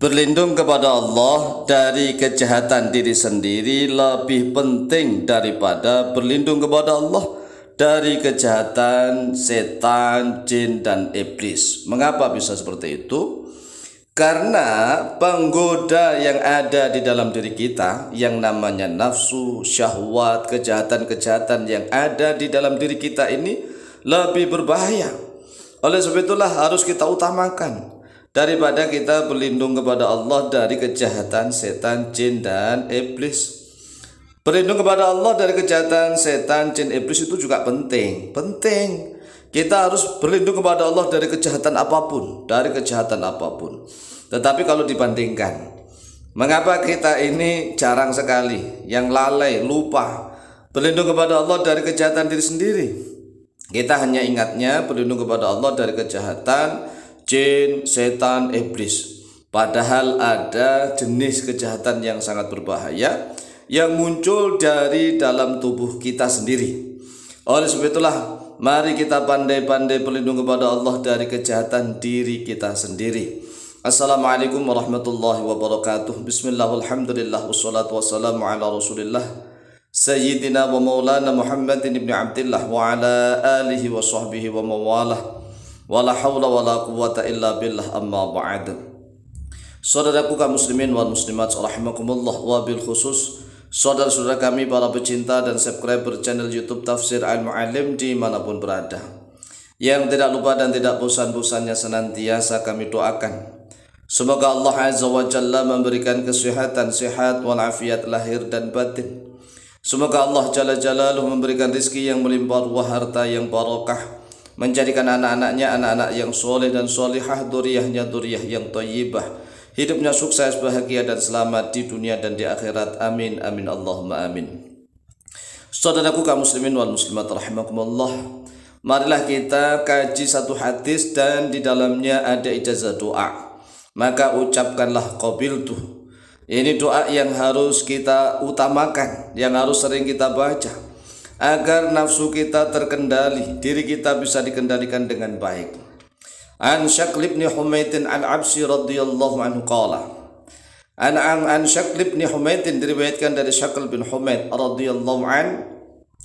Berlindung kepada Allah dari kejahatan diri sendiri lebih penting daripada berlindung kepada Allah dari kejahatan setan, jin, dan iblis. Mengapa bisa seperti itu? Karena penggoda yang ada di dalam diri kita, yang namanya nafsu, syahwat, kejahatan-kejahatan yang ada di dalam diri kita ini lebih berbahaya. Oleh sebab itulah harus kita utamakan daripada kita berlindung kepada Allah dari kejahatan setan, jin, dan iblis. Berlindung kepada Allah dari kejahatan setan, jin, iblis itu juga penting. Kita harus berlindung kepada Allah dari kejahatan apapun, Tetapi kalau dibandingkan, mengapa kita ini jarang sekali, yang lalai, lupa berlindung kepada Allah dari kejahatan diri sendiri? Kita hanya ingatnya berlindung kepada Allah dari kejahatan jin, setan, iblis. Padahal ada jenis kejahatan yang sangat berbahaya yang muncul dari dalam tubuh kita sendiri. Oleh sebab itulah, mari kita pandai-pandai berlindung kepada Allah dari kejahatan diri kita sendiri. Assalamualaikum warahmatullahi wabarakatuh. Bismillah, alhamdulillah, wassalatu wassalamu ala rasulillah Sayyidina wa maulana Muhammadin ibn Abdillah wa ala alihi wa sahbihi wa mawalah. Wala hawla wala quwwata illa billah, amma ba'd. Saudaraku kaum muslimin wal muslimat rahimakumullah, wa bil khusus saudara-saudara kami para pecinta dan subscriber channel YouTube Tafsir Al-Mu'allim dimanapun berada, yang tidak lupa dan tidak bosan-bosannya senantiasa kami doakan semoga Allah Azza wa Jalla memberikan kesehatan, sehat walafiat lahir dan batin. Semoga Allah Jalla Jalaluhu memberikan rizki yang melimpah ruah, harta yang barokah, menjadikan anak-anaknya anak-anak yang soleh dan solihah, duriyahnya duriyah yang thayyibah, hidupnya sukses, bahagia dan selamat di dunia dan di akhirat. Amin amin Allahumma amin. Saudaraku kaum muslimin wal muslimat rahimakumullah, marilah kita kaji satu hadis dan di dalamnya ada ijazah doa. Maka ucapkanlah qabiltu. Ini doa yang harus kita utamakan, yang harus sering kita baca, agar nafsu kita terkendali, diri kita bisa dikendalikan dengan baik. An Syaql bin Humaid al-Absi radhiyallahu anhu qala. An Syaql bin Humaid, diriwayatkan dari Syaql bin Humaid radhiyallahu an.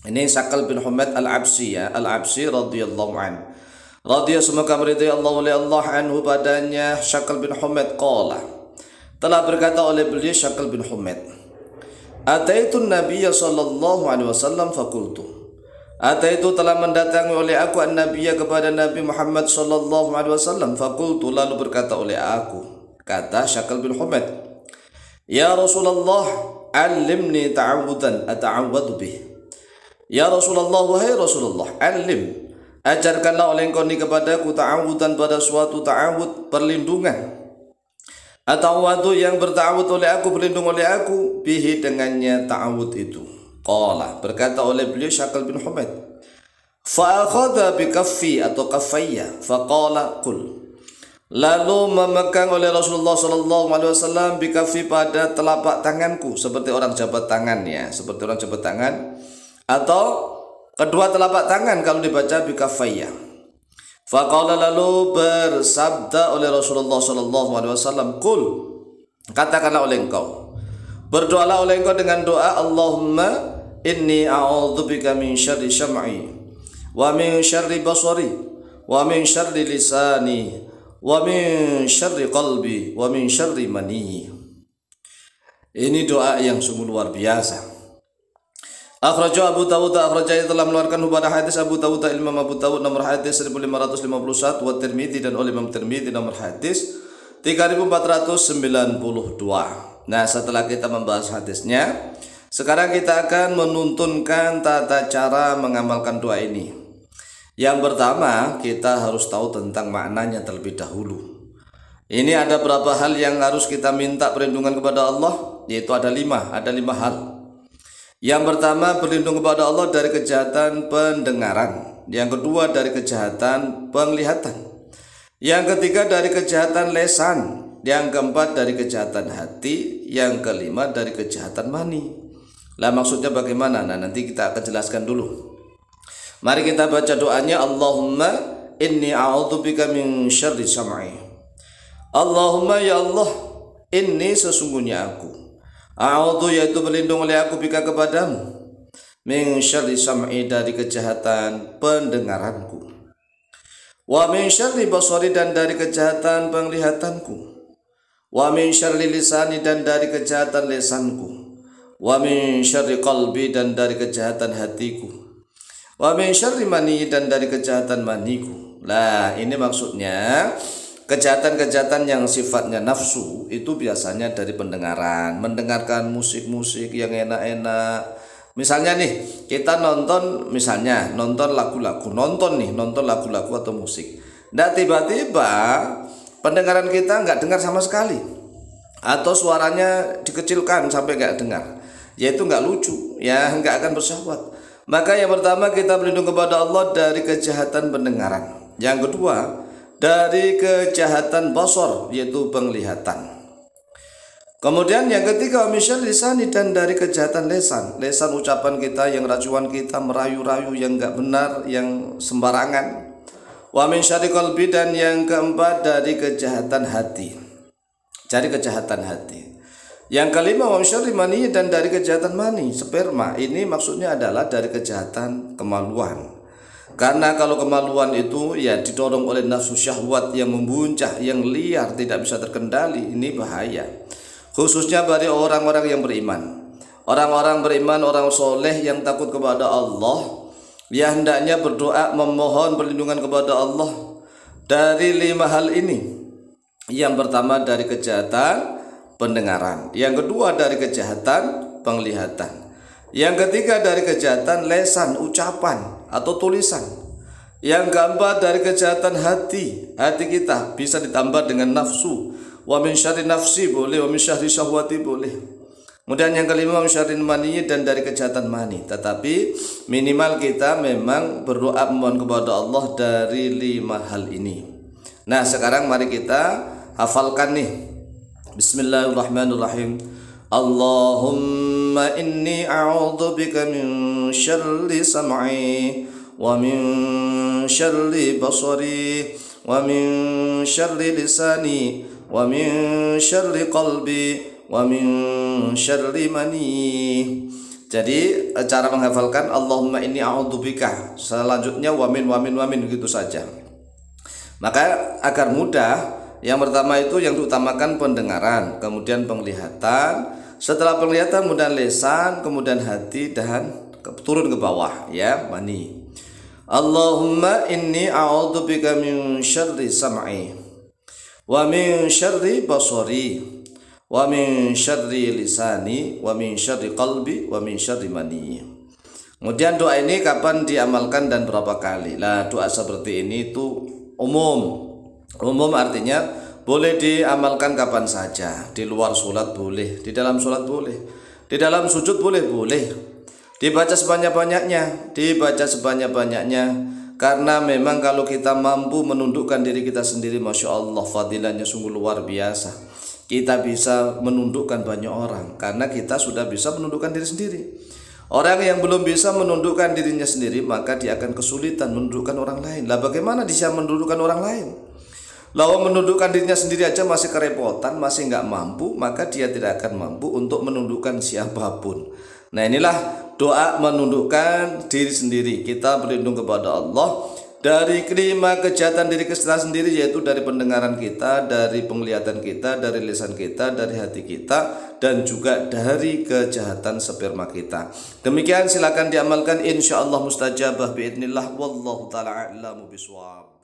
Ini Syaql bin Humaid al-Absi, ya, al-Absi radhiyallahu an. Radhiyallahu, semoga meridai Allah oleh Allah anhu padanya. Syaql bin Humaid qala, telah berkata oleh beliau Syaql bin Humaid, Ataitu Nabiyya sallallahu alaihi wasallam fakultu. Ataitu telah mendatangi oleh aku an-Nabiyya kepada Nabi Muhammad sallallahu alaihi wasallam, fakultu lalu berkata oleh aku, kata Syaql bin Humaid, Ya Rasulullah, alimni ta'awudan ata'awwadu bih. Ya Rasulullah, wahai Rasulullah, alim, ajarkanlah oleh engkau ni kepadaku ta'awudan, pada suatu ta'awud, perlindungan, ata'awwadu yang berta'awud oleh aku, berlindung oleh aku, bihi dengannya ta'awud itu. Qala, berkata oleh beliau Syaql bin Humaid, fa'akhadha bikaffi atau kaffayya, faqala qul. Lalu memegang oleh Rasulullah sallallahu alaihi wasallam bikaffi, pada telapak tanganku, seperti orang jabat tangan, ya, seperti orang jabat tangan, atau kedua telapak tangan kalau dibaca bikaffayya. Faqala, lalu bersabda oleh Rasulullah sallallahu alaihi wasallam, qul, katakanlah oleh engkau, berdoalah oleh engkau dengan doa, Allahumma inni a'udzubika min syarri syam'i wa min syarri basari wa min syarri lisani wa min syarri qalbi wa min syarri mani. Ini doa yang sungguh luar biasa. Akhrajahu Abu Dawud, telah mengeluarkan pada hadis Abu Dawud, Imam Abu Dawud nomor hadis 1551, wa Tirmidzi, dan oleh Imam Tirmidzi nomor hadis 3492. Nah, setelah kita membahas hadisnya, sekarang kita akan menuntunkan tata cara mengamalkan doa ini. Yang pertama, kita harus tahu tentang maknanya terlebih dahulu. Ini ada beberapa hal yang harus kita minta perlindungan kepada Allah, yaitu ada lima hal. Yang pertama, berlindung kepada Allah dari kejahatan pendengaran. Yang kedua, dari kejahatan penglihatan. Yang ketiga, dari kejahatan lesan. Yang keempat, dari kejahatan hati. Yang kelima, dari kejahatan mani. Lah, maksudnya bagaimana? Nah, nanti kita akan jelaskan dulu. Mari kita baca doanya. Allahumma inni a'udzubika min syarri sam'i. Allahumma, ya Allah, Inni sesungguhnya aku. A'udzu yaitu berlindung oleh aku bika kepadamu. Min syarri sam'i dari kejahatan pendengaranku. Wa min syarri basari dan dari kejahatan penglihatanku. Wa min syarri lisani dan dari kejahatan lisanku. Wa min syarri qalbi dan dari kejahatan hatiku. Wa min syarri mani dan dari kejahatan maniku. Lah, ini maksudnya kejahatan-kejahatan yang sifatnya nafsu itu biasanya dari pendengaran, mendengarkan musik-musik yang enak-enak. Misalnya nih, kita nonton lagu-lagu, nonton lagu-lagu atau musik. Nah, tiba-tiba pendengaran kita nggak dengar sama sekali, atau suaranya dikecilkan sampai nggak dengar, yaitu nggak lucu, ya nggak akan bersyahwat. Maka yang pertama kita berlindung kepada Allah dari kejahatan pendengaran. Yang kedua dari kejahatan basar, yaitu penglihatan. Kemudian yang ketiga misyal lisani dan dari kejahatan lesan ucapan kita yang racuan kita merayu-rayu yang enggak benar, yang sembarangan. Wa min syarri qalbi dan yang keempat dari kejahatan hati. Dari kejahatan hati. Yang kelima wa min syarri mani dan dari kejahatan mani, sperma. Ini maksudnya adalah dari kejahatan kemaluan. Karena kalau kemaluan itu ya didorong oleh nafsu syahwat yang membuncah, yang liar, tidak bisa terkendali, ini bahaya. Khususnya bagi orang-orang yang beriman. Orang-orang beriman, orang soleh yang takut kepada Allah, ya hendaknya berdoa memohon perlindungan kepada Allah dari 5 hal ini. Yang pertama dari kejahatan pendengaran, yang kedua dari kejahatan penglihatan, yang ketiga dari kejahatan lesan, ucapan atau tulisan, yang keempat dari kejahatan hati kita bisa ditambah dengan nafsu. Wa min syarri nafsi boleh, wa min syarri syahwati boleh. Kemudian yang kelima wa min syarri mani dan dari kejahatan mani. Tetapi minimal kita memang berdoa memohon kepada Allah dari 5 hal ini. Nah, sekarang mari kita hafalkan nih. Bismillahirrahmanirrahim. Allahumma inni a'udzubika min syarri sam'i wa min syarri basari wa min syarri lisani wa min syarri qalbi wa min syarri mani. Jadi cara menghafalkan Allahumma inni a'udzubika, selanjutnya wa min gitu saja. Maka agar mudah, yang pertama itu yang diutamakan pendengaran, kemudian penglihatan, setelah penglihatan kemudian lisan, kemudian hati dan turun ke bawah ya, mani. Allahumma inni a'udzubika min syarri sam'i wa min syarri basari wa min syarri lisani wa min syarri qalbi wa min syarri mani. Kemudian doa ini kapan diamalkan dan berapa kali? Lah, doa seperti ini itu umum artinya boleh diamalkan kapan saja, di luar sholat boleh, di dalam sholat boleh, di dalam sujud boleh, dibaca sebanyak-banyaknya, karena memang kalau kita mampu menundukkan diri kita sendiri, Masya Allah, fadilahnya sungguh luar biasa. Kita bisa menundukkan banyak orang karena kita sudah bisa menundukkan diri sendiri. Orang yang belum bisa menundukkan dirinya sendiri, maka dia akan kesulitan menundukkan orang lain. Lah, bagaimana dia menundukkan orang lain? Lalu menundukkan dirinya sendiri aja masih kerepotan, masih nggak mampu, maka dia tidak akan mampu untuk menundukkan siapapun. Nah, inilah doa menundukkan diri sendiri. Kita berlindung kepada Allah dari kelima kejahatan diri kita sendiri, yaitu dari pendengaran kita, dari penglihatan kita, dari lisan kita, dari hati kita, dan juga dari kejahatan sperma kita. Demikian, silakan diamalkan, insyaallah mustajabah biidznillah. Wallahu ta'ala a'lamu bishawab.